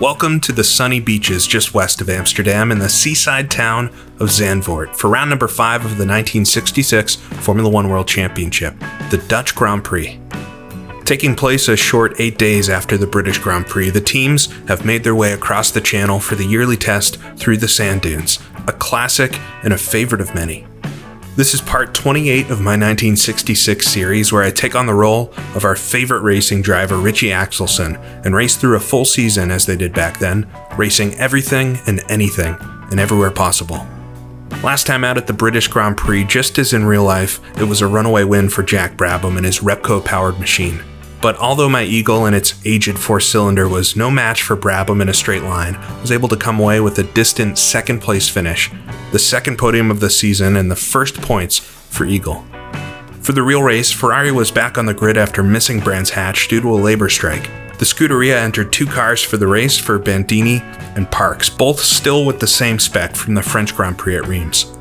Welcome to the sunny beaches just west of Amsterdam in the seaside town of Zandvoort for round number 5 of the 1966 Formula One World Championship, the Dutch Grand Prix. Taking place a short 8 days after the British Grand Prix, the teams have made their way across the channel for the yearly test through the sand dunes, a classic and a favorite of many. This is part 28 of my 1966 series where I take on the role of our favorite racing driver Ritchie Axelson and race through a full season as they did back then, racing everything and anything and everywhere possible. Last time out at the British Grand Prix, just as in real life, it was a runaway win for Jack Brabham and his Repco powered machine. But although my Eagle and its aged 4-cylinder was no match for Brabham in a straight line, I was able to come away with a distant second place finish, the second podium of the season, and the first points for Eagle. For the real race, Ferrari was back on the grid after missing Brands Hatch due to a labor strike. The Scuderia entered 2 cars for the race for Bandini and Parks, both still with the same spec from the French Grand Prix at Reims.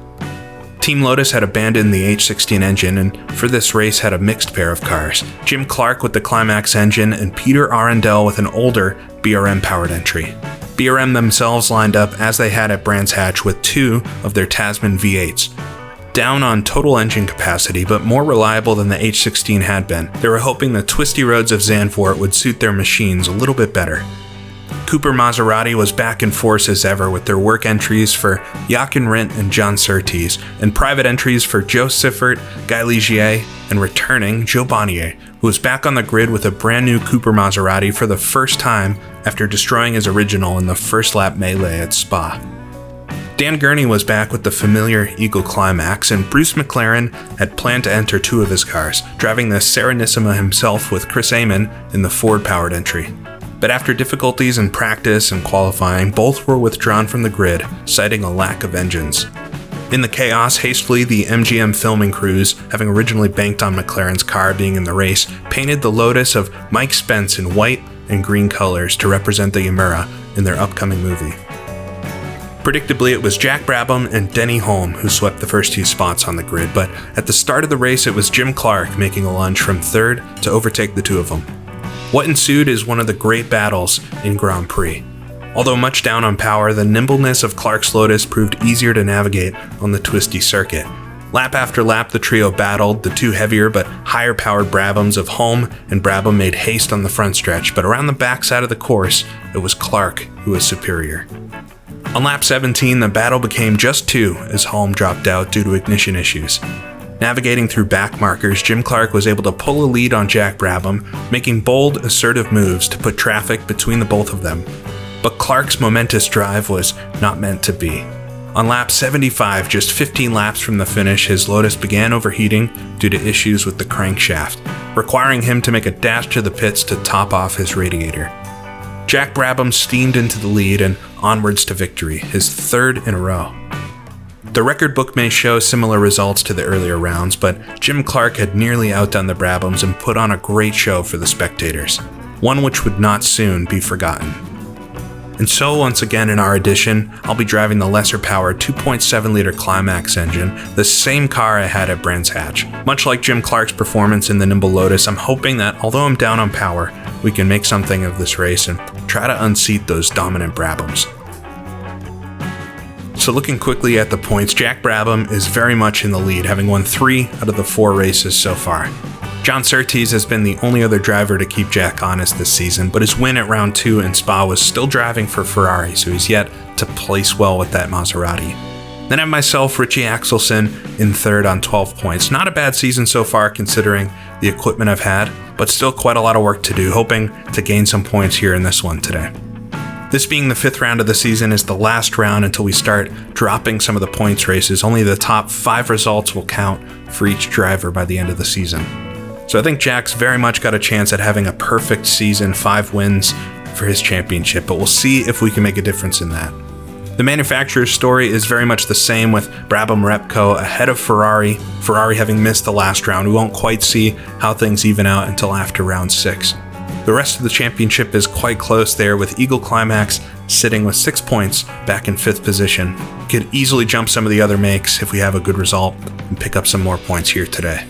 Team Lotus had abandoned the H16 engine and for this race had a mixed pair of cars, Jim Clark with the Climax engine and Peter Arundel with an older BRM powered entry. BRM themselves lined up as they had at Brands Hatch with 2 of their Tasman V8s. Down on total engine capacity, but more reliable than the H16 had been. They were hoping the twisty roads of Zandvoort would suit their machines a little bit better. Cooper Maserati was back in force as ever with their work entries for Jochen Rindt and John Surtees, and private entries for Joe Siffert, Guy Ligier, and returning Joe Bonnier, who was back on the grid with a brand new Cooper Maserati for the first time after destroying his original in the first lap melee at Spa. Dan Gurney was back with the familiar Eagle Climax, and Bruce McLaren had planned to enter 2 of his cars, driving the Serenissima himself with Chris Amon in the Ford-powered entry. But after difficulties in practice and qualifying, both were withdrawn from the grid, citing a lack of engines. In the chaos, hastily the MGM filming crews, having originally banked on McLaren's car being in the race, painted the Lotus of Mike Spence in white and green colors to represent the Yamura in their upcoming movie. Predictably, it was Jack Brabham and Denny Hulme who swept the first 2 spots on the grid, but at the start of the race it was Jim Clark making a lunge from 3rd to overtake the 2 of them. What ensued is one of the great battles in Grand Prix. Although much down on power, the nimbleness of Clark's Lotus proved easier to navigate on the twisty circuit. Lap after lap, the trio battled. The 2 heavier but higher-powered Brabhams of Hulme and Brabham made haste on the front stretch, but around the backside of the course, it was Clark who was superior. On lap 17, the battle became just 2 as Hulme dropped out due to ignition issues. Navigating through back markers, Jim Clark was able to pull a lead on Jack Brabham, making bold, assertive moves to put traffic between the both of them. But Clark's momentous drive was not meant to be. On lap 75, just 15 laps from the finish, his Lotus began overheating due to issues with the crankshaft, requiring him to make a dash to the pits to top off his radiator. Jack Brabham steamed into the lead and onwards to victory, his 3rd in a row. The record book may show similar results to the earlier rounds, but Jim Clark had nearly outdone the Brabhams and put on a great show for the spectators, one which would not soon be forgotten. And so, once again in our edition, I'll be driving the lesser-powered 2.7-liter Climax engine, the same car I had at Brands Hatch. Much like Jim Clark's performance in the nimble Lotus, I'm hoping that, although I'm down on power, we can make something of this race and try to unseat those dominant Brabhams. So looking quickly at the points, Jack Brabham is very much in the lead, having won 3 out of the 4 races so far. John Surtees has been the only other driver to keep Jack honest this season, but his win at round 2 in Spa was still driving for Ferrari, so he's yet to place well with that Maserati. Then I have myself, Ritchie Axelson, in 3rd on 12 points. Not a bad season so far considering the equipment I've had, but still quite a lot of work to do, hoping to gain some points here in this one today. This being the 5th round of the season is the last round until we start dropping some of the points races. Only the top 5 results will count for each driver by the end of the season. So I think Jack's very much got a chance at having a perfect season, 5 wins for his championship, but we'll see if we can make a difference in that. The manufacturer's story is very much the same with Brabham Repco ahead of Ferrari having missed the last round. We won't quite see how things even out until after round 6. The rest of the championship is quite close there, with Eagle Climax sitting with 6 points back in 5th position. We could easily jump some of the other makes if we have a good result and pick up some more points here today.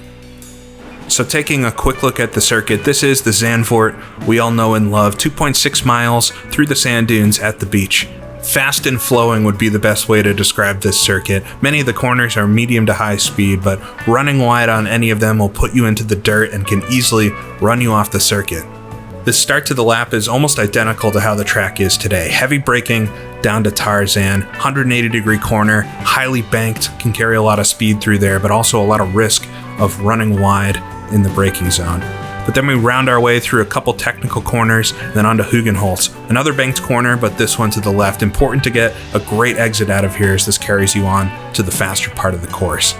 So taking a quick look at the circuit, this is the Zandvoort we all know and love, 2.6 miles through the sand dunes at the beach. Fast and flowing would be the best way to describe this circuit. Many of the corners are medium to high speed, but running wide on any of them will put you into the dirt and can easily run you off the circuit. The start to the lap is almost identical to how the track is today. Heavy braking down to Tarzan, 180-degree corner, highly banked, can carry a lot of speed through there, but also a lot of risk of running wide in the braking zone. But then we round our way through a couple technical corners, then onto Hugenholtz. Another banked corner, but this one to the left. Important to get a great exit out of here as this carries you on to the faster part of the course.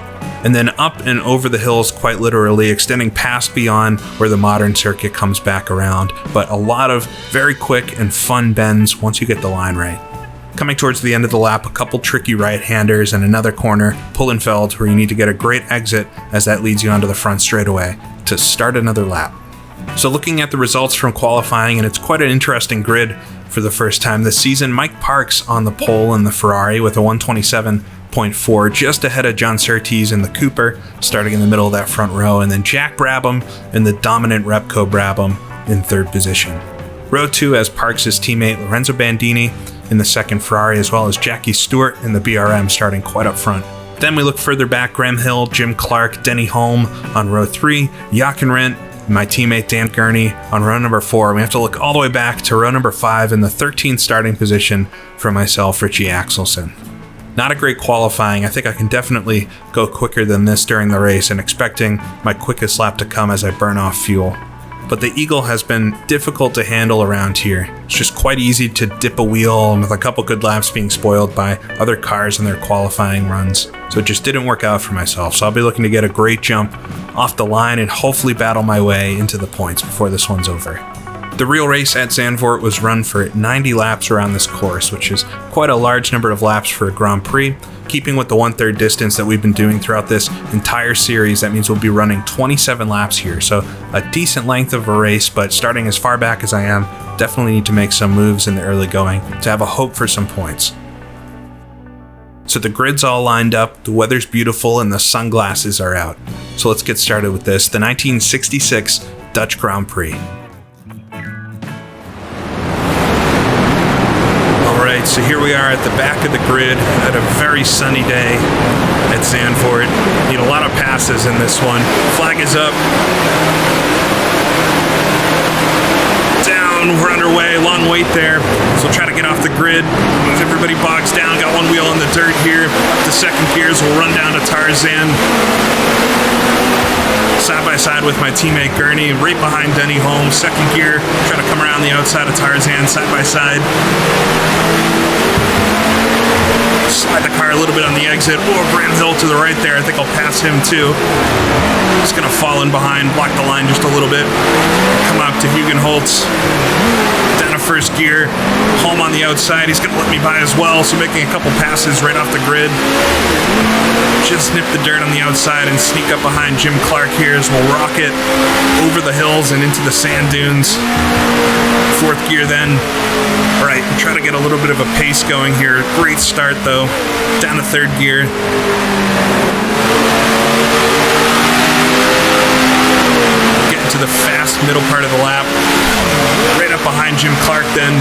And then up and over the hills, quite literally, extending past beyond where the modern circuit comes back around. But a lot of very quick and fun bends once you get the line right. Coming towards the end of the lap, a couple tricky right-handers and another corner, Pullenfeld, where you need to get a great exit as that leads you onto the front straightaway to start another lap. So looking at the results from qualifying, and it's quite an interesting grid for the first time this season, Mike Parks on the pole in the Ferrari with a 127.4, just ahead of John Surtees in the Cooper, starting in the middle of that front row, and then Jack Brabham in the dominant Repco Brabham in third position. Row 2 has Parks' teammate Lorenzo Bandini in the second Ferrari, as well as Jackie Stewart in the BRM starting quite up front. Then we look further back, Graham Hill, Jim Clark, Denny Holm on row 3, Jochen Rindt, my teammate Dan Gurney on row number 4. We have to look all the way back to row number 5 in the 13th starting position for myself, Richie Axelson. Not a great qualifying. I think I can definitely go quicker than this during the race, and expecting my quickest lap to come as I burn off fuel. But the Eagle has been difficult to handle around here. It's just quite easy to dip a wheel, and with a couple good laps being spoiled by other cars in their qualifying runs. So it just didn't work out for myself. So I'll be looking to get a great jump off the line and hopefully battle my way into the points before this one's over. The real race at Zandvoort was run for 90 laps around this course, which is quite a large number of laps for a Grand Prix. Keeping with the 1/3 distance that we've been doing throughout this entire series, that means we'll be running 27 laps here. So a decent length of a race, but starting as far back as I am, definitely need to make some moves in the early going to have a hope for some points. So the grid's all lined up, the weather's beautiful, and the sunglasses are out. So let's get started with this, the 1966 Dutch Grand Prix. Alright, so here we are at the back of the grid at a very sunny day at Zandvoort. Need a lot of passes in this one. Flag is up. Down, we're underway, long wait there. So we'll try to get off the grid as everybody bogs down. Got one wheel in the dirt here. Up to second gears, we'll run down to Tarzan. Side by side with my teammate Gurney, right behind Denny Holmes. Second gear, try to come around the outside of Tarzan, side by side. Slide the car a little bit on the exit. Oh, Graham Hill to the right there. I think I'll pass him too. Just gonna fall in behind, block the line just a little bit. Come up to Hugenholtz. Down to first gear. Holm on the outside. He's gonna let me by as well, so making a couple passes right off the grid. Just snip the dirt on the outside and sneak up behind Jim Clark here as we'll rocket over the hills and into the sand dunes. Fourth gear then. All right, try to get a little bit of a pace going here. Great start though. Down to third gear. Getting to the fast middle part of the lap. Right up behind Jim Clark then.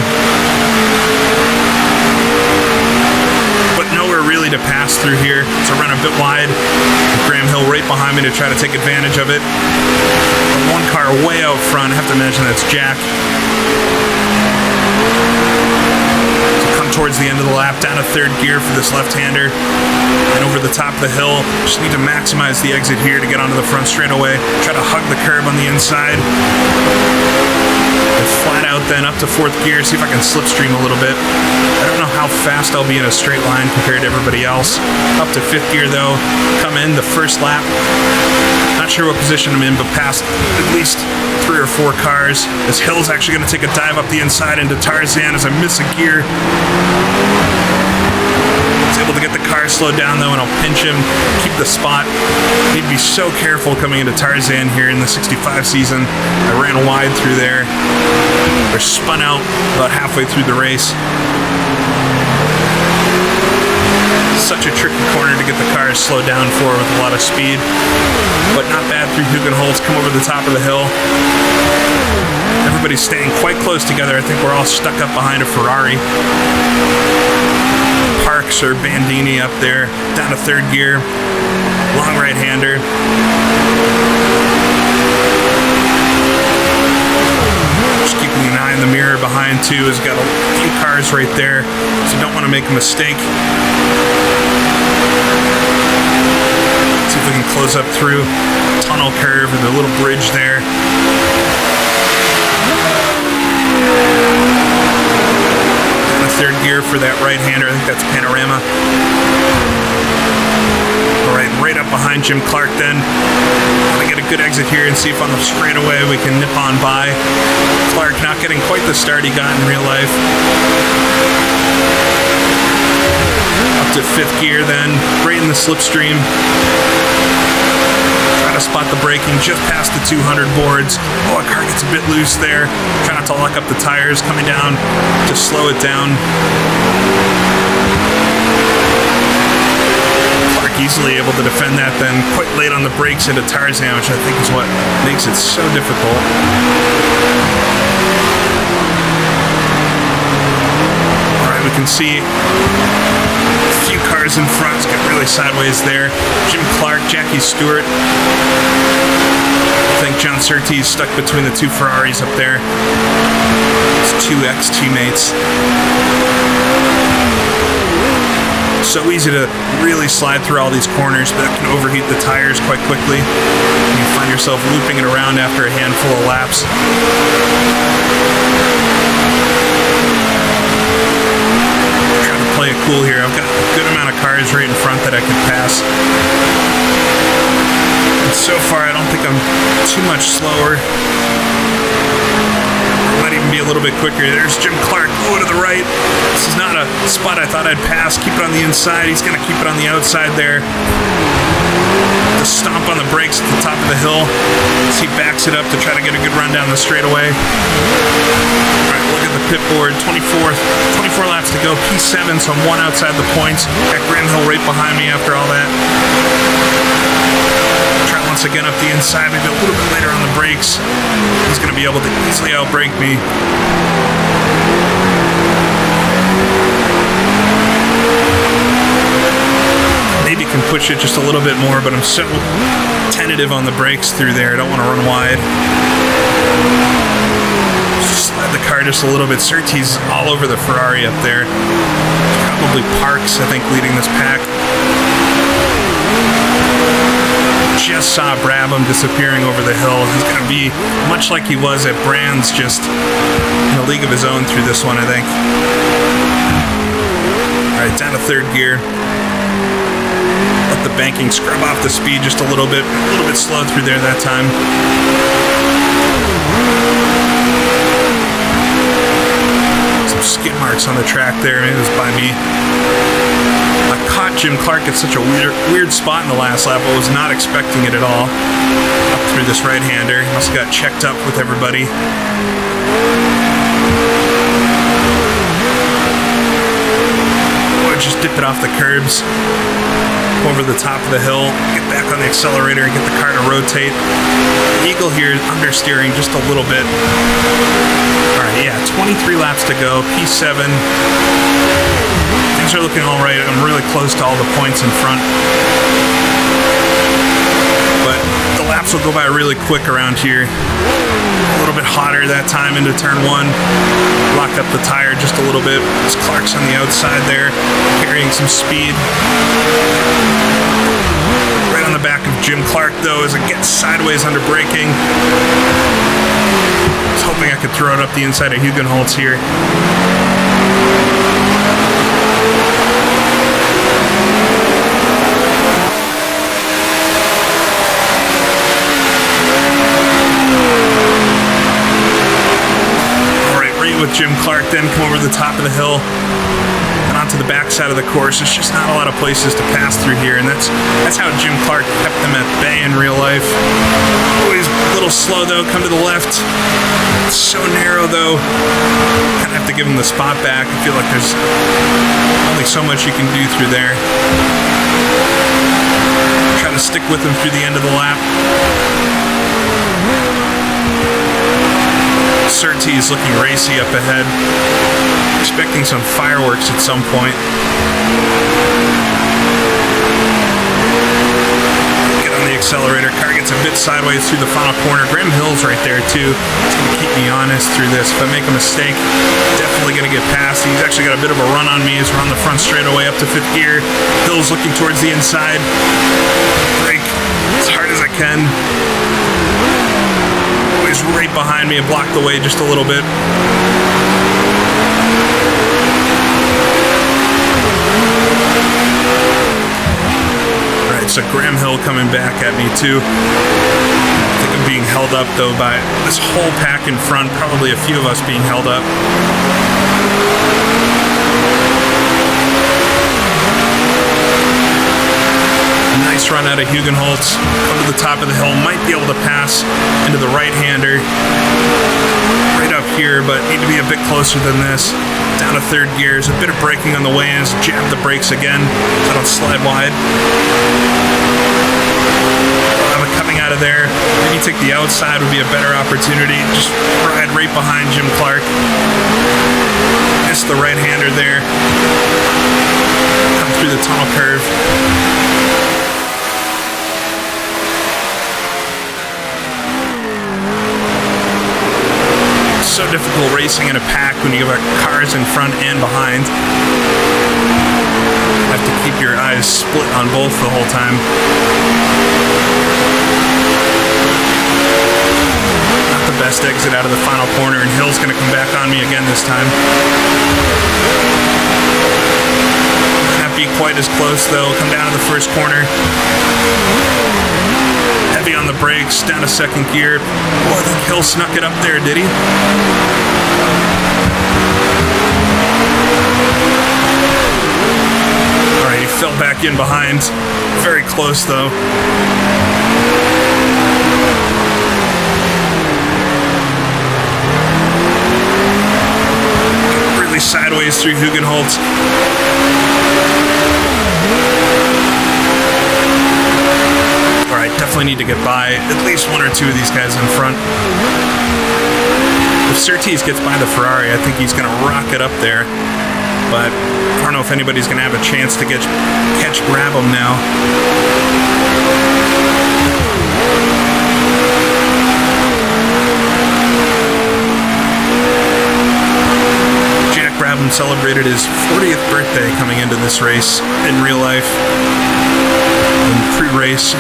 But nowhere really to pass through here, so run a bit wide. Graham Hill right behind me to try to take advantage of it. One car way out front, I have to imagine that's Jack. So come towards the end of the lap, down to third gear for this left-hander. And over the top of the hill, just need to maximize the exit here to get onto the front straightaway. Try to hug the curb on the inside. And flat out then up to fourth gear, see if I can slipstream a little bit. I don't know how fast I'll be in a straight line compared to everybody else. Up to fifth gear though, come in the first lap. Not sure what position I'm in, but past at least 3 or 4 cars. This hill's actually gonna take a dive up the inside into Tarzan as I miss a gear. I was able to get the car slowed down though, and I'll pinch him, keep the spot. Need to be so careful coming into Tarzan here in the 65 season. I ran wide through there. Or spun out about halfway through the race. such a tricky corner to get the cars slowed down for with a lot of speed. But not bad through Hugenholtz, come over the top of the hill. Everybody's staying quite close together. I think we're all stuck up behind a Ferrari. Parks or Bandini up there, down to third gear. Long right-hander. Just keeping an eye in the mirror behind too. Has got a few cars right there, so don't want to make a mistake. See if we can close up through tunnel curve or the little bridge there. The third gear for that right-hander. I think that's Panorama. Right up behind Jim Clark then. Want to get a good exit here and see if on the straightaway we can nip on by. Clark not getting quite the start he got in real life. Up to fifth gear then, right in the slipstream. Try to spot the braking just past the 200 boards. Oh, a car gets a bit loose there. Try not to lock up the tires coming down to slow it down. Easily able to defend that then, quite late on the brakes into Tarzan, which I think is what makes it so difficult. Alright, we can see a few cars in front, get really sideways there. Jim Clark, Jackie Stewart. I think John Surtees stuck between the two Ferraris up there. His two ex-teammates. So easy to really slide through all these corners, but that can overheat the tires quite quickly. You find yourself looping it around after a handful of laps. Trying to play it cool here. I've got a good amount of cars right in front that I can pass. And so far, I don't think I'm too much slower. Might even be a little bit quicker. There's Jim Clark, to the right. This is not a spot I thought I'd pass. Keep it on the inside. He's going to keep it on the outside there. To stomp on the brakes at the top of the hill as he backs it up to try to get a good run down the straightaway. All right, look at the pit board. 24 laps to go. P7, so I'm one outside the points. Got Graham Hill right behind me after all that. Try once again up the inside, maybe a little bit later on the brakes. He's going to be able to easily outbrake me. Maybe can push it just a little bit more, but I'm so tentative on the brakes through there. I don't want to run wide. Just slide the car just a little bit. Surtees all over the Ferrari up there. Probably Parks, I think, leading this pack. Just saw Brabham disappearing over the hill. He's going to be much like he was at Brands, just in a league of his own through this one, I think. All right, down to third gear. Let the banking scrub off the speed just a little bit slow through there that time. Some skid marks on the track there. Maybe it was by me. I caught Jim Clark at such a weird spot in the last lap. I was not expecting it at all. Up through this right-hander. He must have got checked up with everybody. Just dip it off the curbs, over the top of the hill, get back on the accelerator and get the car to rotate. Eagle here is understeering just a little bit. Alright, yeah, 23 laps to go, P7. Things are looking alright. I'm really close to all the points in front. But the laps will go by really quick around here. A little bit hotter that time into turn one. Lock up the tire just a little bit. As Clark's on the outside there, carrying some speed. Right on the back of Jim Clark, though, as it gets sideways under braking. I was hoping I could throw it up the inside of Hugenholtz here. With Jim Clark, then come over the top of the hill and onto the back side of the course. There's just not a lot of places to pass through here, and that's how Jim Clark kept them at bay in real life. Always a little slow though. Come to the left. It's so narrow though. Kind of have to give him the spot back. I feel like there's only so much you can do through there. to stick with him through the end of the lap. Surtees looking racy up ahead. Expecting some fireworks at some point. Get on the accelerator. Car gets a bit sideways through the final corner. Graham Hill's right there too. It's going to keep me honest through this. If I make a mistake, definitely going to get past. He's actually got a bit of a run on me as we're on the front straightaway up to 5th gear. Hill's looking towards the inside. Brake as hard as I can. Always right behind me and block the way just a little bit. Alright, so Graham Hill coming back at me too. I think I'm being held up though by this whole pack in front, probably a few of us being held up. Nice run out of Hugenholtz. Come to the top of the hill. Might be able to pass into the right-hander. Right up here, but need to be a bit closer than this. Down to 3rd gear. There's a bit of braking on the way-ins. Jab the brakes again so I don't slide wide. Coming out of there, maybe take the outside would be a better opportunity. Just ride right behind Jim Clark. Missed the right-hander there. Come through the tunnel curve. So difficult racing in a pack when you have cars in front and behind. You have to keep your eyes split on both the whole time. Not the best exit out of the final corner, and Hill's going to come back on me again this time. Not be quite as close though. Come down to the first corner. Heavy on the brakes, down to 2nd gear. Oh, I think Hill snuck it up there, did he? Alright, he fell back in behind. Very close, though. Really sideways through Hugenholtz. Alright, definitely need to get by at least 1 or 2 of these guys in front. If Surtees gets by the Ferrari, I think he's going to rock it up there. But I don't know if anybody's going to have a chance to catch Brabham now. Jack Brabham celebrated his 40th birthday coming into this race in real life. In pre-race,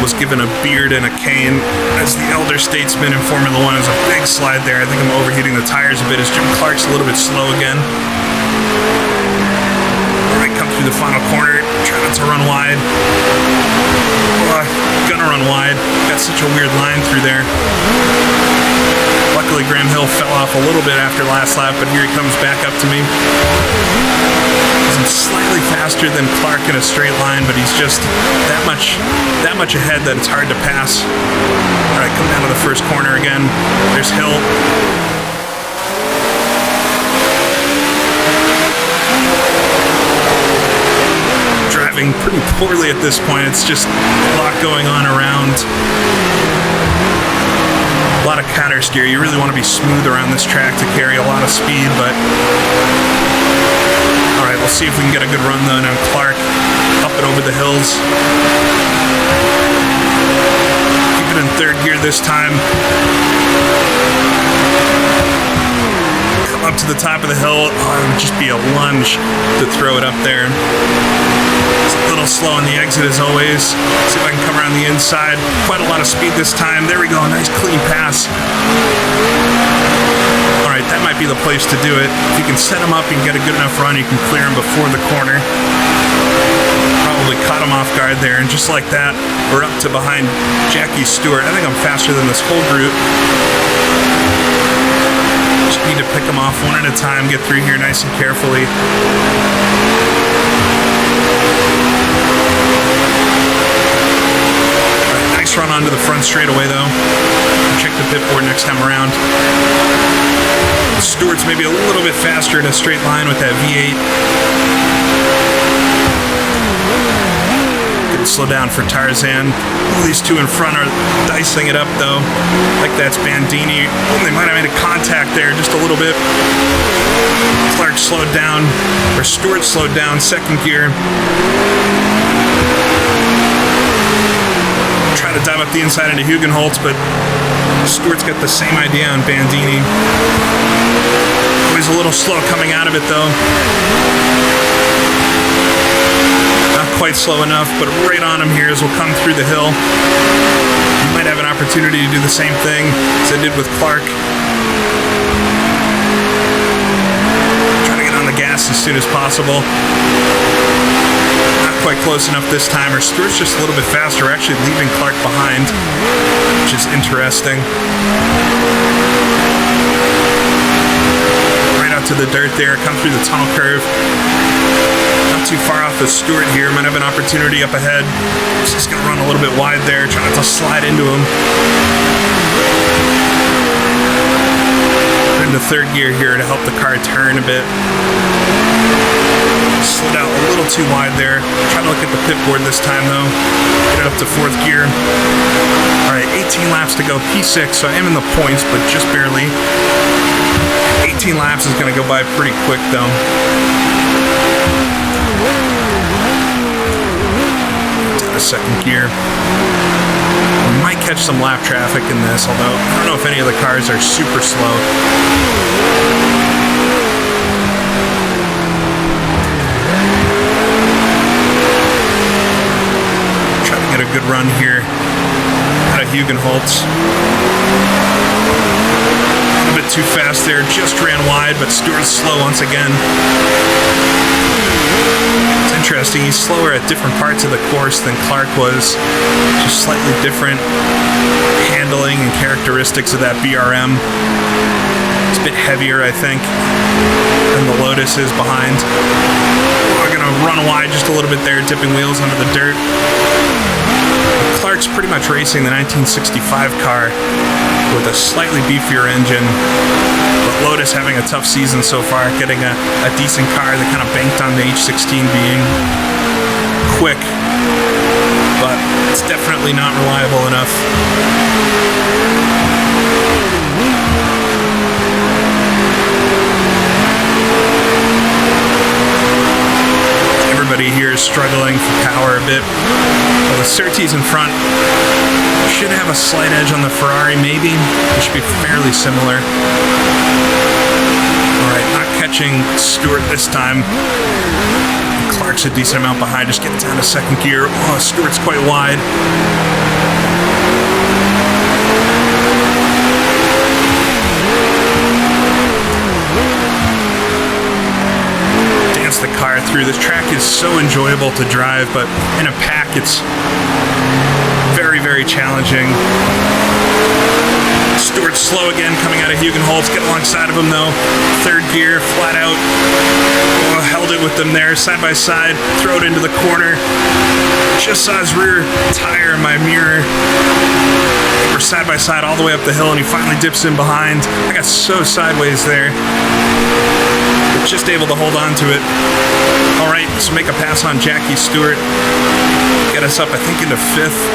was given a beard and a cane as the elder statesman in Formula 1. Is a big slide there. I think I'm overheating the tires a bit as Jim Clark's a little bit slow again. Alright, come through the final corner. Try not to run wide. Gonna run wide. Got such a weird line through there. Luckily, Graham Hill fell off a little bit after last lap, but here he comes back up to me. He's slightly faster than Clark in a straight line, but he's just that much ahead that it's hard to pass. All right, come down to the first corner again. There's Hill. Driving pretty poorly at this point. It's just a lot going on around. A lot of counter steer. You really want to be smooth around this track to carry a lot of speed, but alright, we'll see if we can get a good run though. Now Clark up and over the hills. Keep it in 3rd gear this time. Come up to the top of the hill. Oh, it would just be a lunge to throw it up there. It's a little slow on the exit as always. See if I can come around the inside. Quite a lot of speed this time. There we go. Nice clean pass. Alright, that might be the place to do it. If you can set him up and get a good enough run, you can clear him before the corner. Probably caught him off guard there, and just like that, we're up to behind Jackie Stewart. I think I'm faster than this whole group. Just need to pick them off one at a time, get through here nice and carefully. Nice run onto the front straightaway though. Check the pit board next time around. Stewart's maybe a little bit faster in a straight line with that V8. Good slow down for Tarzan. These two in front are dicing it up, though. Like that's Bandini. They might have made a contact there just a little bit. Clark slowed down, or Stewart slowed down, second gear. Try to dive up the inside into Hugenholtz, but Stewart's got the same idea on Bandini. Always a little slow coming out of it, though. Not quite slow enough, but right on him here as we'll come through the hill. You might have an opportunity to do the same thing as I did with Clark. Try to get on the gas as soon as possible. Not quite close enough this time, or Stewart's just a little bit faster. We're actually leaving Clark behind, which is interesting. Right out to the dirt there, come through the tunnel curve. Not too far off of Stewart here, might have an opportunity up ahead. Just gonna run a little bit wide there, trying not to slide into him. Into third gear here to help the car turn a bit. Slid out a little too wide there. Trying to look at the pit board this time, though. Get it up to fourth gear. All right, 18 laps to go. P6, so I am in the points, but just barely. 18 laps is going to go by pretty quick, though. Down to second gear. We might catch some lap traffic in this, although I don't know if any of the cars are super slow. A good run here out of Hugenholtz. A little bit too fast there, just ran wide, but Stewart's slow once again. It's interesting, he's slower at different parts of the course than Clark was. Just slightly different handling and characteristics of that BRM. It's a bit heavier, I think, than the Lotus is behind. We're gonna run wide just a little bit there, dipping wheels under the dirt. Clark's pretty much racing the 1965 car with a slightly beefier engine, but Lotus having a tough season so far, getting a decent car that kind of banked on the H16 being quick, but it's definitely not reliable enough. Everybody here is struggling for power a bit. Well, the Surtees in front should have a slight edge on the Ferrari, maybe. It should be fairly similar. Alright, not catching Stewart this time. Clark's a decent amount behind, just getting down to second gear. Oh, Stewart's quite wide. The car through. This track is so enjoyable to drive, but in a pack it's very, very challenging. Stewart's slow again coming out of Hugenholtz. Get alongside of him though. Third gear, flat out. Oh, held it with them there, side by side. Throw it into the corner. Just saw his rear tire in my mirror. We're side by side all the way up the hill, and he finally dips in behind. I got so sideways there. But just able to hold on to it. All right, so make a pass on Jackie Stewart. Get us up, I think, into fifth.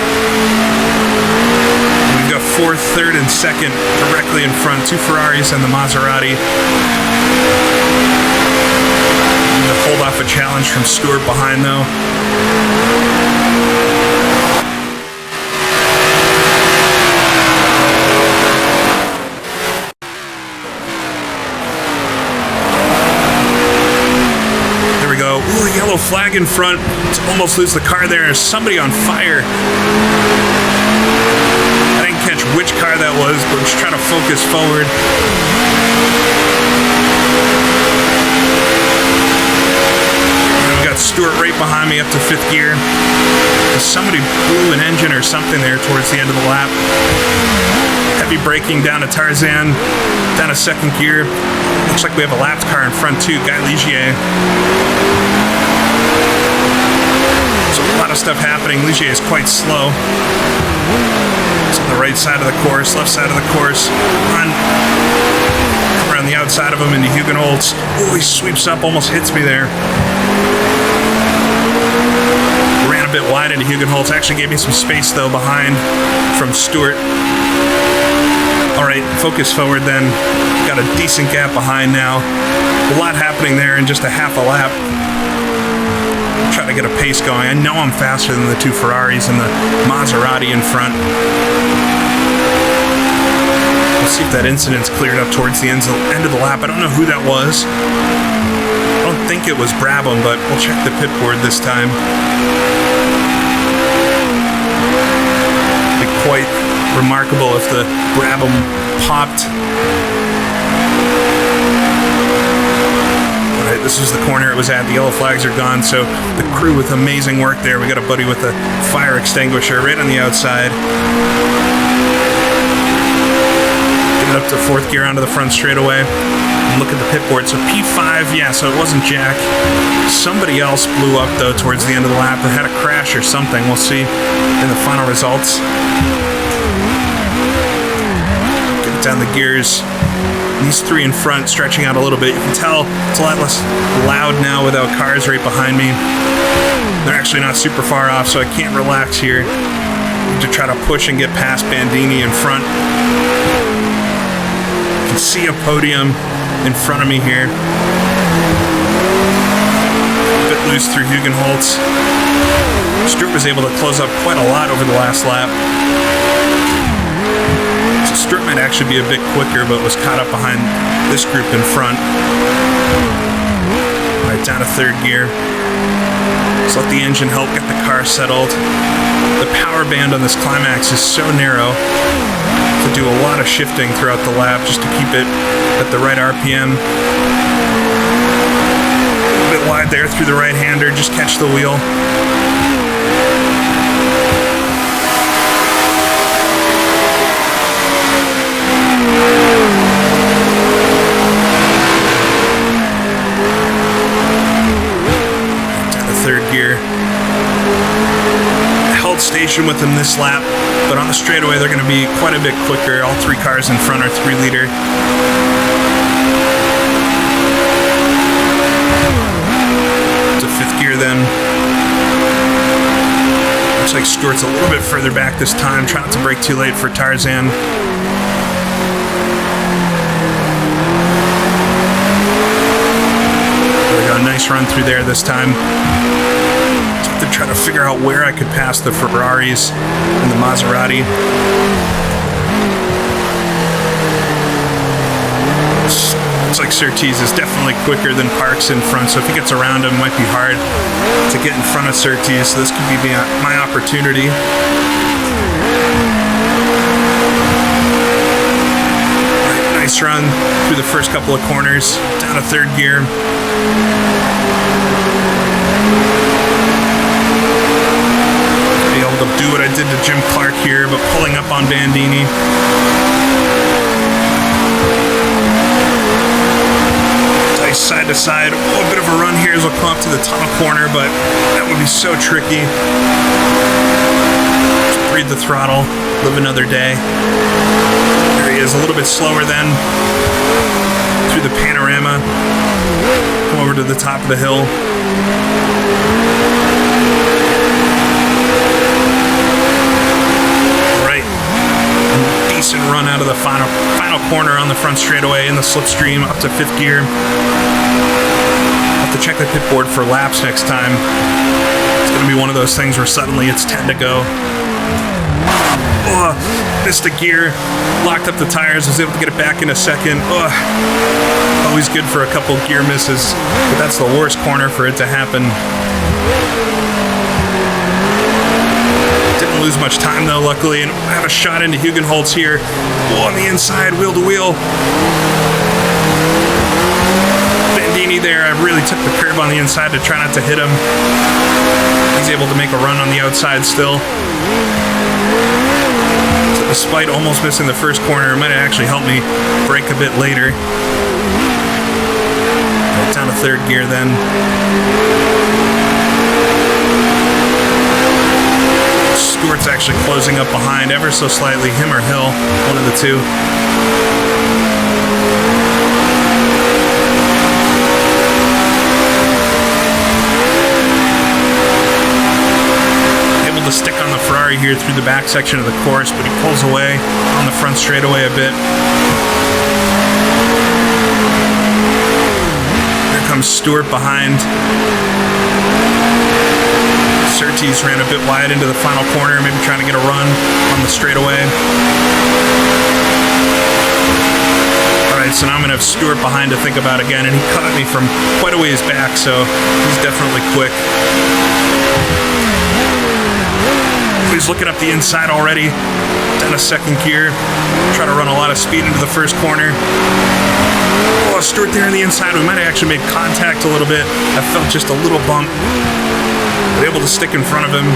We've got fourth, third, and second directly in front. Two Ferraris and the Maserati. I'm gonna hold off a challenge from Stewart behind, though. Ooh, a yellow flag in front. To almost lose the car there. There's somebody on fire. I didn't catch which car that was, but I'm just trying to focus forward. And we got Stewart right behind me up to fifth gear. Somebody blew an engine or something there towards the end of the lap. Heavy braking down to Tarzan, down to second gear. Looks like we have a lapped car in front too, Guy Ligier. So a lot of stuff happening. Ligier is quite slow. It's on the right side of the course, left side of the course. Run. Come around the outside of him into Hugenholtz. Oh, he sweeps up, almost hits me there. Ran a bit wide slide into Hugenholtz. Actually gave me some space, though, behind from Stewart. All right, focus forward then. Got a decent gap behind now. A lot happening there in just a half a lap. Try to get a pace going. I know I'm faster than the two Ferraris and the Maserati in front. We'll see if that incident's cleared up towards the end of the lap. I don't know who that was. I don't think it was Brabham, but we'll check the pit board this time. It'd be quite remarkable if the Brabham popped. Alright, this is the corner it was at. The yellow flags are gone, so the crew with amazing work there. We got a buddy with a fire extinguisher right on the outside. Get it up to fourth gear onto the front straightaway. And look at the pit board. So P5, yeah, so it wasn't Jack. Somebody else blew up, though, towards the end of the lap. They had a crash or something. We'll see in the final results. Get down the gears. These three in front stretching out a little bit. You can tell it's a lot less loud now without cars right behind me. They're actually not super far off, so I can't relax here to try to push and get past Bandini in front. You can see a podium in front of me here. A bit loose through Hugenholtz. Stewart was able to close up quite a lot over the last lap. So Stewart might actually be a bit quicker, but was caught up behind this group in front. All right, down to third gear. Just let the engine help get the car settled. The power band on this climax is so narrow to do a lot of shifting throughout the lap just to keep it at the right RPM. A bit wide there through the right-hander, just catch the wheel. Down to third gear. Held station with them this lap, but on the straightaway they're going to be quite a bit quicker. All three cars in front are 3-liter. To fifth gear then. Looks like Stewart's a little bit further back this time. Try not to brake too late for Tarzan. There we go, nice run through there this time. To try to figure out where I could pass the Ferraris and the Maserati. Looks like Surtees is definitely quicker than Parks in front, so if he gets around him, it might be hard to get in front of Surtees, so this could be my opportunity. Right, nice run through the first couple of corners, down to third gear. To do what I did to Jim Clark here, but pulling up on Bandini. Nice side to side. Oh, a bit of a run here as we'll come up to the tunnel corner, but that would be so tricky. Just breathe the throttle, live another day. There he is, a little bit slower then. Through the panorama. Come over to the top of the hill. Decent run out of the final corner on the front straightaway in the slipstream up to fifth gear. I'll have to check the pit board for laps next time. It's going to be one of those things where suddenly it's 10 to go. Missed a gear, locked up the tires, was able to get it back in a second. Always good for a couple gear misses, but that's the worst corner for it to happen. Didn't lose much time though, luckily, and I have a shot into Hugenholtz here. On the inside, wheel to wheel. Bandini there, I really took the curb on the inside to try not to hit him. He's able to make a run on the outside still. So despite almost missing the first corner, it might have actually helped me brake a bit later. Right down to third gear then. Stewart's actually closing up behind ever so slightly, him or Hill, one of the two. able to stick on the Ferrari here through the back section of the course, but he pulls away on the front straightaway a bit. Here comes Stewart behind. Surtees ran a bit wide into the final corner, maybe trying to get a run on the straightaway. Alright, so now I'm going to have Stewart behind to think about again, and he caught me from quite a ways back, so he's definitely quick. He's looking up the inside already, down a second gear, try to run a lot of speed into the first corner. Oh, Stewart there on the inside, we might have actually made contact a little bit. I felt just a little bump. But able to stick in front of him.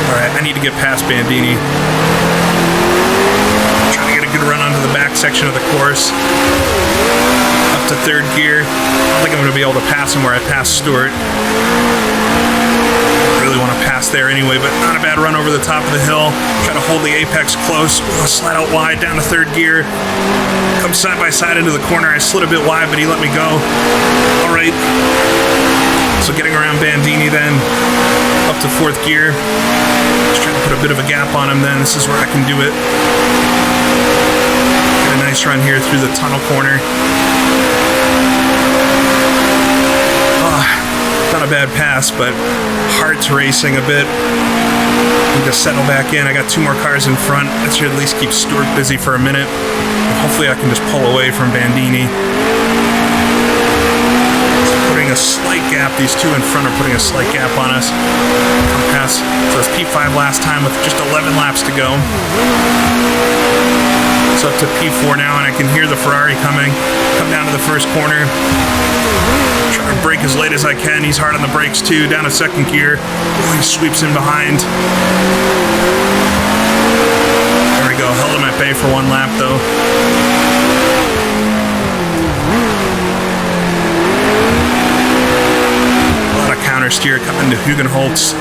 Alright, I need to get past Bandini. Trying to get a good run onto the back section of the course. Up to third gear. I don't think I'm going to be able to pass him where I passed Stewart. Really want to pass there anyway, but not a bad run over the top of the hill. Try to hold the apex close. Slide out wide down to third gear. Come side by side into the corner. I slid a bit wide, but he let me go. All right. So getting around Bandini then, up to fourth gear. Just trying to put a bit of a gap on him then. This is where I can do it. Get a nice run here through the tunnel corner. Not a bad pass, but heart's racing a bit. Need to settle back in. I got two more cars in front. That should at least keep Stewart busy for a minute. And hopefully I can just pull away from Bandini. Putting a slight gap. These two in front are putting a slight gap on us. Come past. So it's P5 last time with just 11 laps to go. It's up to P4 now, and I can hear the Ferrari coming. Come down to the first corner. Try to brake as late as I can. He's hard on the brakes too. Down to second gear. Oh, he sweeps in behind. There we go. Held him at bay for one lap though. A lot of counter steer coming to Hugenholtz.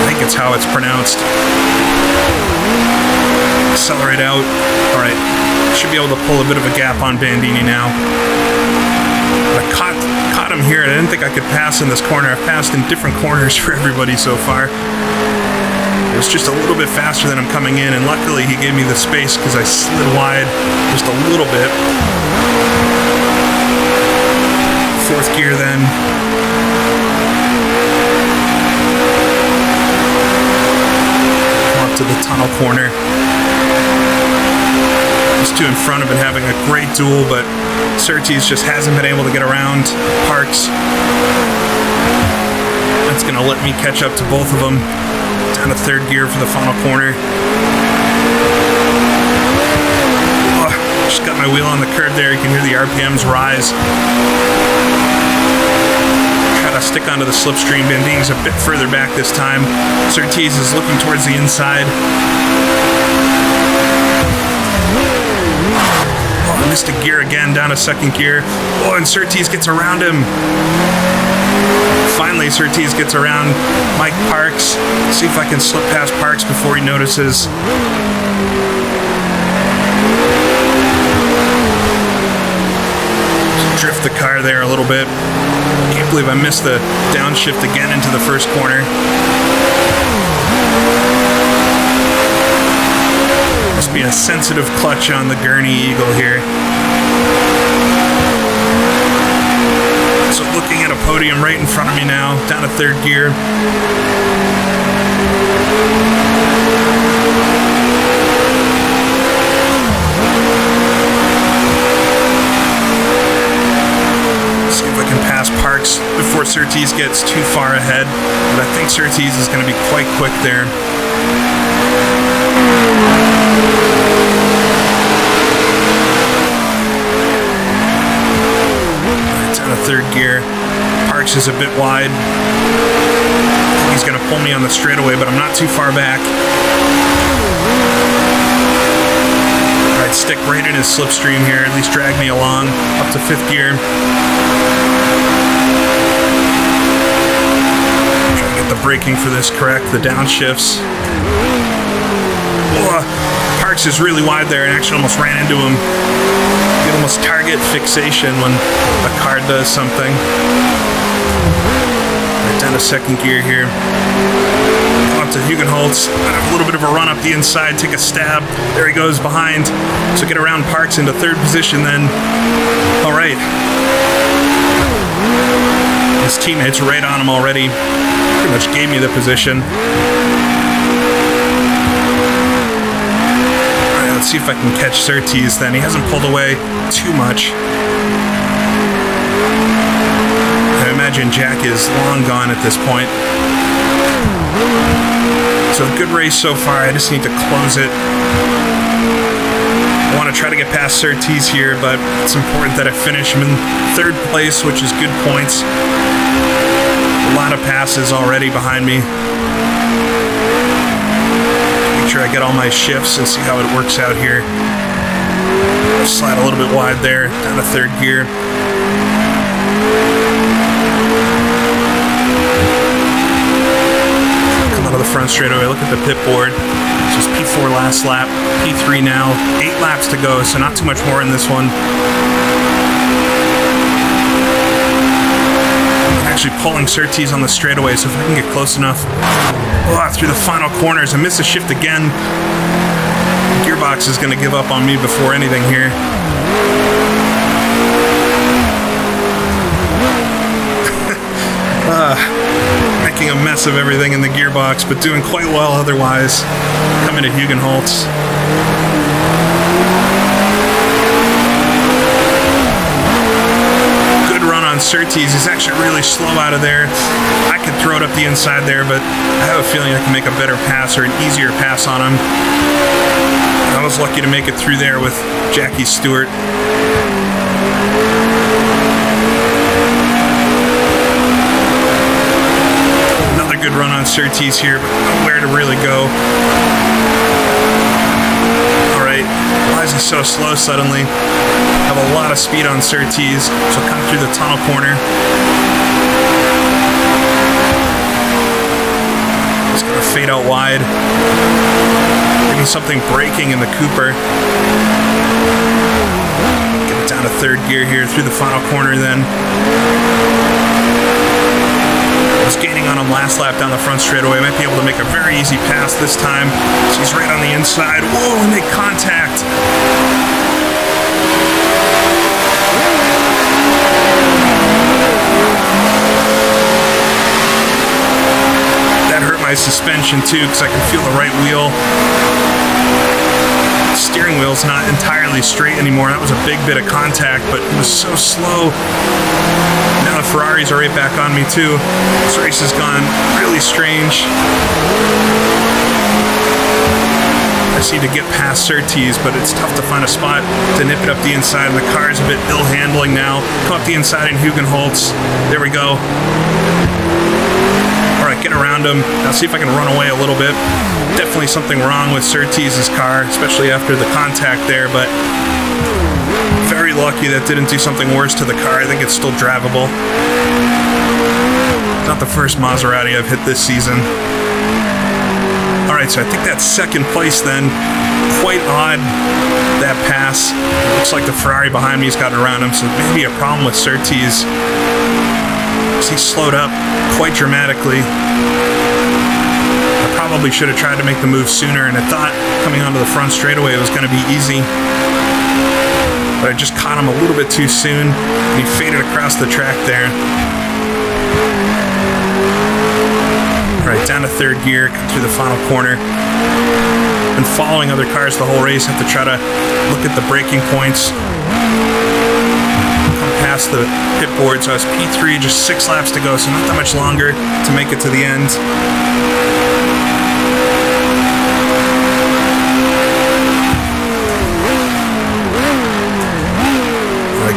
I think it's how it's pronounced. Accelerate out. Alright. Should be able to pull a bit of a gap on Bandini now. But I caught him here, and I didn't think I could pass in this corner. I've passed in different corners for everybody so far. It was just a little bit faster than I'm coming in, and luckily he gave me the space because I slid wide just a little bit. Fourth gear then. Come up to the tunnel corner. These two in front have been having a great duel, but Surtees just hasn't been able to get around Parks. That's going to let me catch up to both of them. Down to third gear for the final corner. Oh, just got my wheel on the curb there. You can hear the RPMs rise. Try to stick onto the slipstream. Bandini's a bit further back this time. Surtees is looking towards the inside. Missed a gear again, down a second gear. Oh, and Surtees gets around him. Finally, Surtees gets around Mike Parks. See if I can slip past Parks before he notices. Just drift the car there a little bit. Can't believe I missed the downshift again into the first corner. Must be a sensitive clutch on the Gurney Eagle here. So looking at a podium right in front of me now, down to third gear. See if I can pass Parks before Surtees gets too far ahead. But I think Surtees is going to be quite quick there. Down to third gear. Parks is a bit wide. He's going to pull me on the straightaway, but I'm not too far back. Alright, stick right in his slipstream here. At least drag me along up to fifth gear. Try to get the braking for this correct. The downshifts. Parks is really wide there and actually almost ran into him. get almost target fixation when a car does something. Right down to second gear here. Come up to Hugenholtz. Have a little bit of a run up the inside, take a stab. There he goes behind. So get around Parks into third position then. All right. His teammates right on him already. Pretty much gave me the position. Alright, let's see if I can catch Surtees then. He hasn't pulled away too much. I imagine Jack is long gone at this point. So good race so far. I just need to close it. I want to try to get past Surtees here, but it's important that I finish him in third place, which is good points. A lot of passes already behind me. Make sure I get all my shifts and see how it works out here. Slide a little bit wide there, down to third gear. Come out of the front straightaway, look at the pit board. It's just P4 last lap, P3 now, 8 laps to go, so not too much more in this one. Actually pulling Surtees on the straightaway, so if I can get close enough. Through the final corners, I missed a shift again. The gearbox is going to give up on me before anything here. Making a mess of everything in the gearbox, but doing quite well otherwise. Coming to Hugenholtz. On Surtees, he's actually really slow out of there. I could throw it up the inside there, but I have a feeling I can make a better pass or an easier pass on him. I was lucky to make it through there with Jackie Stewart. Another good run on Surtees here, but nowhere to really go. Why is he so slow suddenly? Have a lot of speed on Surtees, so come through the tunnel corner. Just gonna fade out wide. Maybe something breaking in the Cooper. Get it down to third gear here through the final corner then. I was gaining on him last lap down the front straightaway. I might be able to make a very easy pass this time. So he's right on the inside. Whoa, we make contact. That hurt my suspension too, because I can feel the right wheel. Steering wheel's not entirely straight anymore. That was a big bit of contact, but it was so slow. Now the Ferraris are right back on me too. This race has gone really strange. I just need to get past Surtees, but it's tough to find a spot to nip it up the inside. The car's a bit ill-handling now. Come up the inside in Hugenholtz. There we go. Alright, get around him. Now see if I can run away a little bit. Definitely something wrong with Surtees' car, especially after the contact there, but very lucky that didn't do something worse to the car. I think it's still drivable. Not the first Maserati I've hit this season. Alright, so I think that's second place then. Quite odd, that pass. It looks like the Ferrari behind me's got around him, so maybe a problem with Surtees. He slowed up quite dramatically. I probably should have tried to make the move sooner, and I thought coming onto the front straightaway it was going to be easy. But I just caught him a little bit too soon, and he faded across the track there. Alright, down to third gear, come through the final corner. Been following other cars the whole race, have to try to look at the braking points. Come past the pit board, so I was P3, just 6 laps to go, so not that much longer to make it to the end.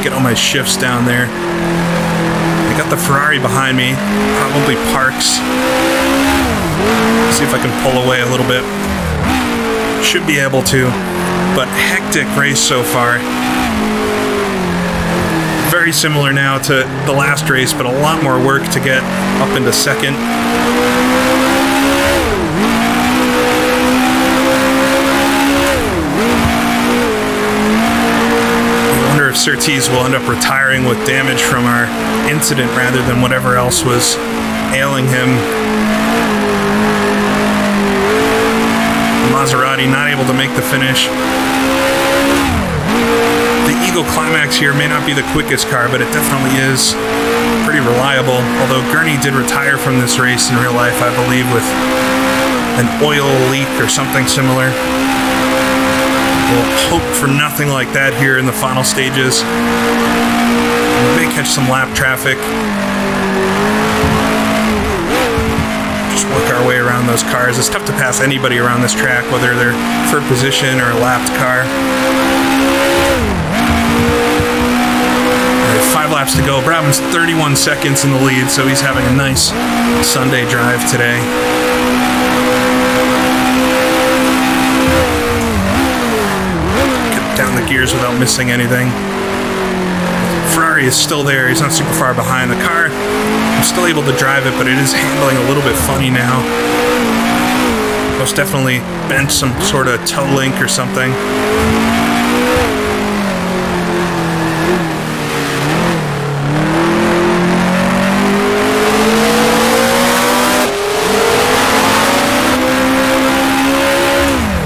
Get all my shifts down there. I got the Ferrari behind me, probably Parks. See if I can pull away a little bit. Should be able to, but hectic race so far. Very similar now to the last race, but a lot more work to get up into second. if Surtees will end up retiring with damage from our incident rather than whatever else was ailing him. Maserati not able to make the finish. The Eagle Climax here may not be the quickest car, but it definitely is pretty reliable. Although Gurney did retire from this race in real life, I believe, with an oil leak or something similar. We'll hope for nothing like that here in the final stages. We may catch some lap traffic. Just work our way around those cars. It's tough to pass anybody around this track, whether they're third position or a lapped car. 5 laps to go. Brabham's 31 seconds in the lead, so he's having a nice Sunday drive today. Get down the gears without missing anything. Ferrari is still there. He's not super far behind. The car, I'm still able to drive it, but it is handling a little bit funny now. Most definitely bent some sort of toe link or something.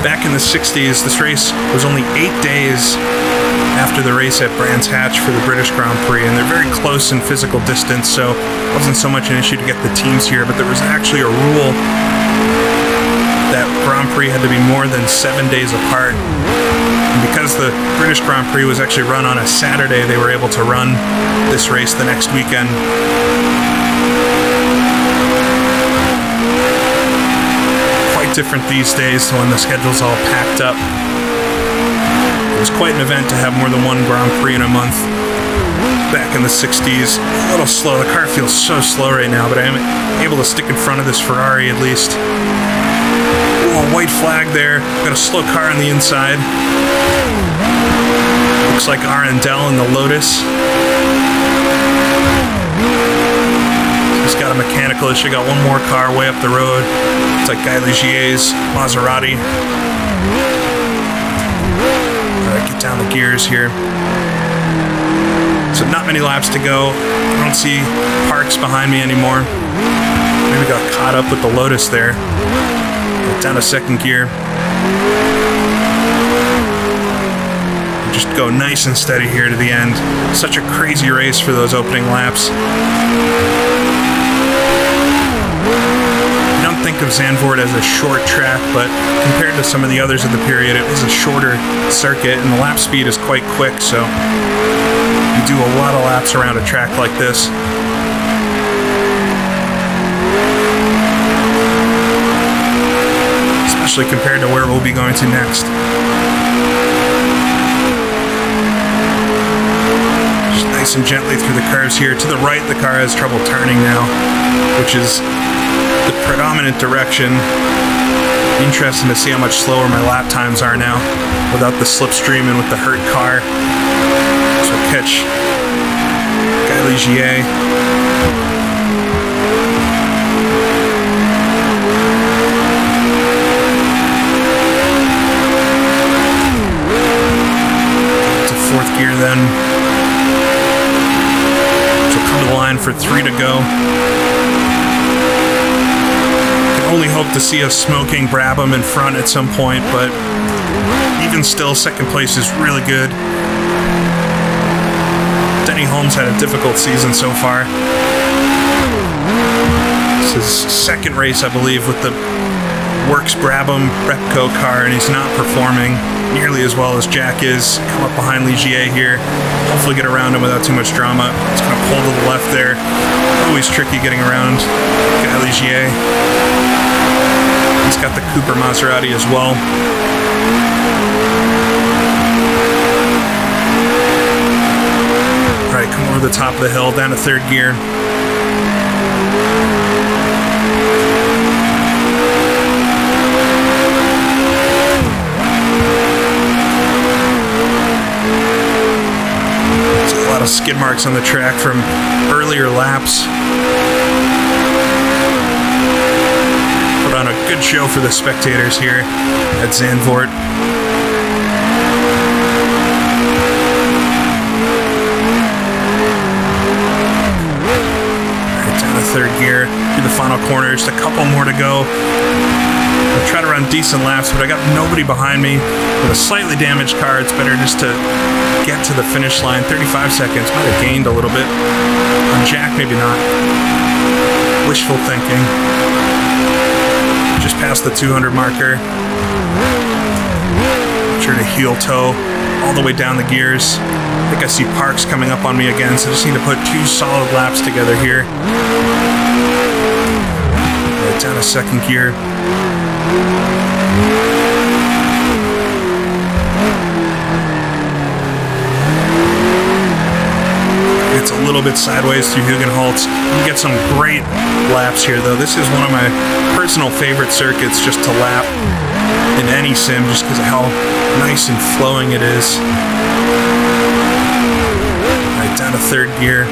Back in the 60s, this race was only 8 days after the race at Brands Hatch for the British Grand Prix, and they're very close in physical distance, so it wasn't so much an issue to get the teams here, but there was actually a rule that Grand Prix had to be more than 7 days apart. And because the British Grand Prix was actually run on a Saturday, they were able to run this race the next weekend. Different these days when the schedule's all packed up. It was quite an event to have more than one Grand Prix in a month. Back in the 60s, a little slow. The car feels so slow right now, but I am able to stick in front of this Ferrari at least. Oh, white flag there. Got a slow car on the inside. Looks like Arundel in the Lotus. He's got a mechanical issue. Got one more car way up the road. It's like Guy Ligier's Maserati. Alright, get down the gears here. So not many laps to go. I don't see Parks behind me anymore. Maybe got caught up with the Lotus there. Get down to second gear. Just go nice and steady here to the end. Such a crazy race for those opening laps. Think of Zandvoort as a short track, but compared to some of the others of the period, it was a shorter circuit, and the lap speed is quite quick, so you do a lot of laps around a track like this. Especially compared to where we'll be going to next. Just nice and gently through the curves here. To the right, the car has trouble turning now, which is the predominant direction. Interesting to see how much slower my lap times are now without the slipstream and with the hurt car. So catch Guy Ligier. To fourth gear then. So come to the line for 3 to go. Only hope to see a smoking Brabham in front at some point, but even still, second place is really good. Denny Holmes had a difficult season so far. This is his second race, I believe, with the Works Brabham Repco car, and he's not performing nearly as well as Jack is. Come up behind Ligier here. Hopefully get around him without too much drama. It's going to pull to the left there. Always tricky getting around Guy Ligier. He's got the Cooper Maserati as well. Alright, come over the top of the hill, down to third gear. There's a lot of skid marks on the track from earlier laps. On a good show for the spectators here at Zandvoort. third gear through the final corner. Just a couple more to go. I'll try to run decent laps, but I got nobody behind me. With a slightly damaged car, it's better just to get to the finish line. 35 seconds, might have gained a little bit. On Jack, maybe not. Wishful thinking. Just past the 200 marker. Sure to heel toe all the way down the gears. I think I see Parks coming up on me again, so I just need to put 2 solid laps together here. Right down a second gear. It's a little bit sideways through Hugenholtz. You get some great laps here, though. This is one of my personal favorite circuits just to lap in any sim, just because of how nice and flowing it is. Right down to third gear.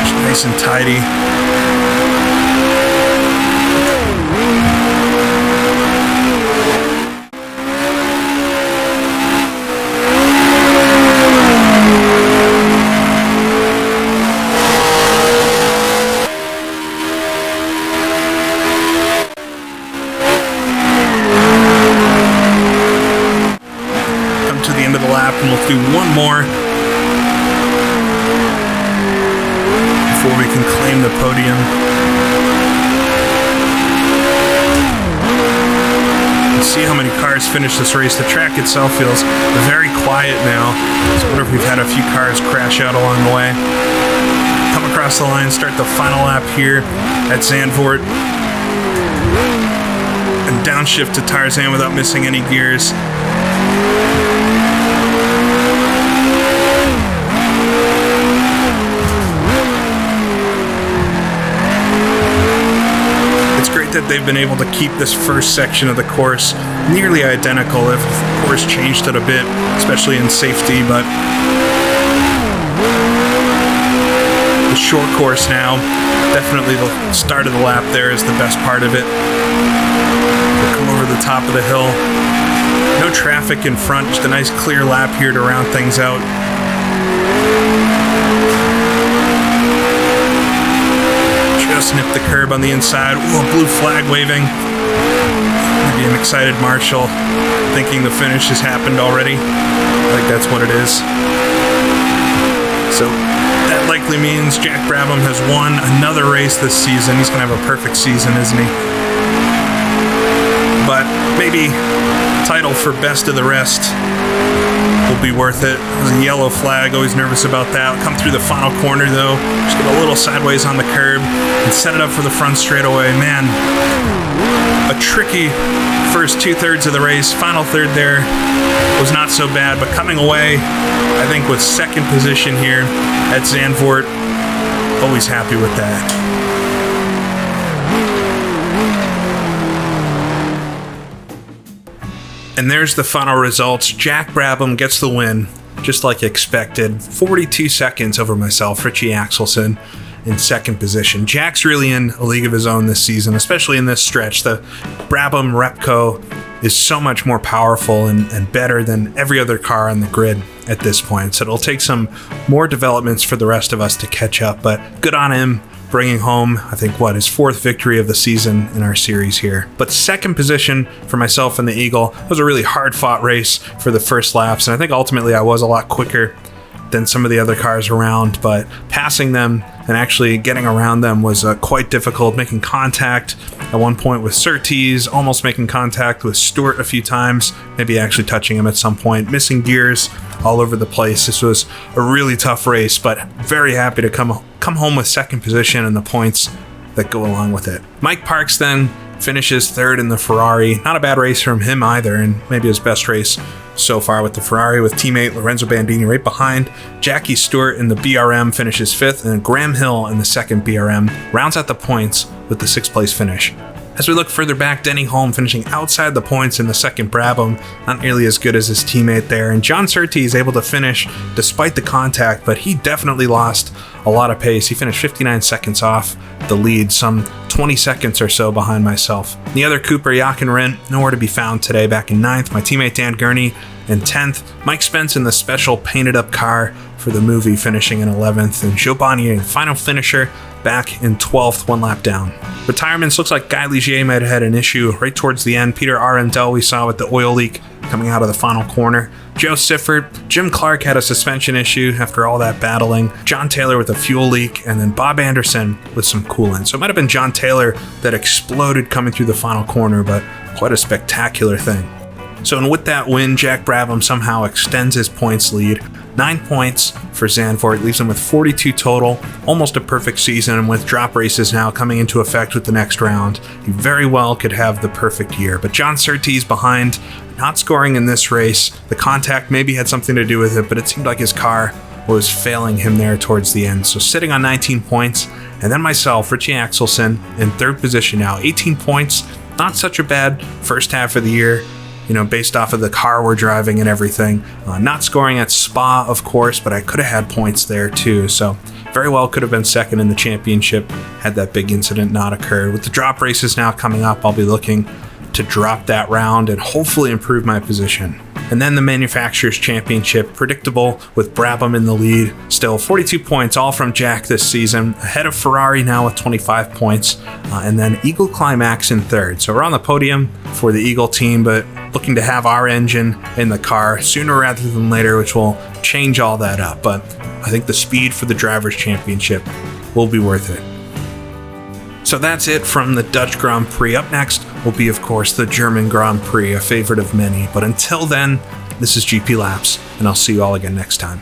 Just nice and tidy. And we'll do one more before we can claim the podium. Let's see how many cars finish this race. The track itself feels very quiet now. So I wonder if we've had a few cars crash out along the way. Come across the line, start the final lap here at Zandvoort. And downshift to Tarzan without missing any gears. That they've been able to keep this first section of the course nearly identical. They've of course changed it a bit, especially in safety, but the short course now, definitely the start of the lap there is the best part of it. We'll come over the top of the hill. No traffic in front, just a nice clear lap here to round things out. Snip the curb on the inside. Ooh, blue flag waving. Maybe an excited Marshall thinking the finish has happened already. Like that's what it is. So that likely means Jack Brabham has won another race this season. He's going to have a perfect season, isn't he? But maybe title for best of the rest will be worth it. It was a yellow flag, always nervous about that. Come through the final corner though, just get a little sideways on the curb and set it up for the front straightaway. Man, a tricky first 2/3 of the race. Final third there was not so bad, but coming away, I think with second position here at Zandvoort, always happy with that. And there's the final results. Jack Brabham gets the win, just like expected. 42 seconds over myself, Richie Axelson, in second position. Jack's really in a league of his own this season, especially in this stretch. The Brabham Repco is so much more powerful and better than every other car on the grid at this point. So it'll take some more developments for the rest of us to catch up, but good on him. Bringing home, I think, his 4th victory of the season in our series here. But second position for myself and the Eagle was a really hard-fought race for the first laps, and I think ultimately I was a lot quicker than some of the other cars around, but passing them and actually getting around them was quite difficult, making contact at one point with Surtees, almost making contact with Stewart a few times, maybe actually touching him at some point, missing gears all over the place. This was a really tough race, but very happy to come home with second position and the points that go along with it. Mike Parks then finishes third in the Ferrari. Not a bad race from him either, and maybe his best race so far with the Ferrari, with teammate Lorenzo Bandini right behind. Jackie Stewart in the BRM finishes 5th, and Graham Hill in the second BRM rounds out the points with the 6th place finish. As we look further back, Denny Holm finishing outside the points in the second Brabham, not nearly as good as his teammate there. And John Surtees is able to finish despite the contact, but he definitely lost a lot of pace. He finished 59 seconds off the lead, some 20 seconds or so behind myself. The other Cooper, Jochen Rindt, nowhere to be found today, back in 9th. My teammate Dan Gurney in 10th. Mike Spence in the special painted up car for the movie finishing in 11th. And Joe Bonnier, final finisher, back in 12th, 1 lap down. Retirements, looks like Guy Ligier might have had an issue right towards the end. Peter Arundel we saw with the oil leak coming out of the final corner. Joe Sifford, Jim Clark had a suspension issue after all that battling. John Taylor with a fuel leak, and then Bob Anderson with some coolant. So it might have been John Taylor that exploded coming through the final corner, but quite a spectacular thing. So, and with that win, Jack Brabham somehow extends his points lead. 9 points for Zandvoort, leaves him with 42 total, almost a perfect season, and with drop races now coming into effect with the next round, he very well could have the perfect year. But John Surtees behind, not scoring in this race. The contact maybe had something to do with it, but it seemed like his car was failing him there towards the end. So sitting on 19 points, and then myself, Richie Axelson, in 3rd position now, 18 points, not such a bad first half of the year. Based off of the car we're driving and everything. Not scoring at Spa, of course, but I could have had points there too. So very well could have been second in the championship had that big incident not occurred. With the drop races now coming up, I'll be looking to drop that round and hopefully improve my position. And then the Manufacturers' Championship, predictable with Brabham in the lead. Still 42 points, all from Jack this season. Ahead of Ferrari now with 25 points. And then Eagle Climax in 3rd. So we're on the podium for the Eagle team, but looking to have our engine in the car sooner rather than later, which will change all that up. But I think the speed for the Drivers' Championship will be worth it. So that's it from the Dutch Grand Prix. Up next will be, of course, the German Grand Prix, a favorite of many. But until then, this is GPLaps, and I'll see you all again next time.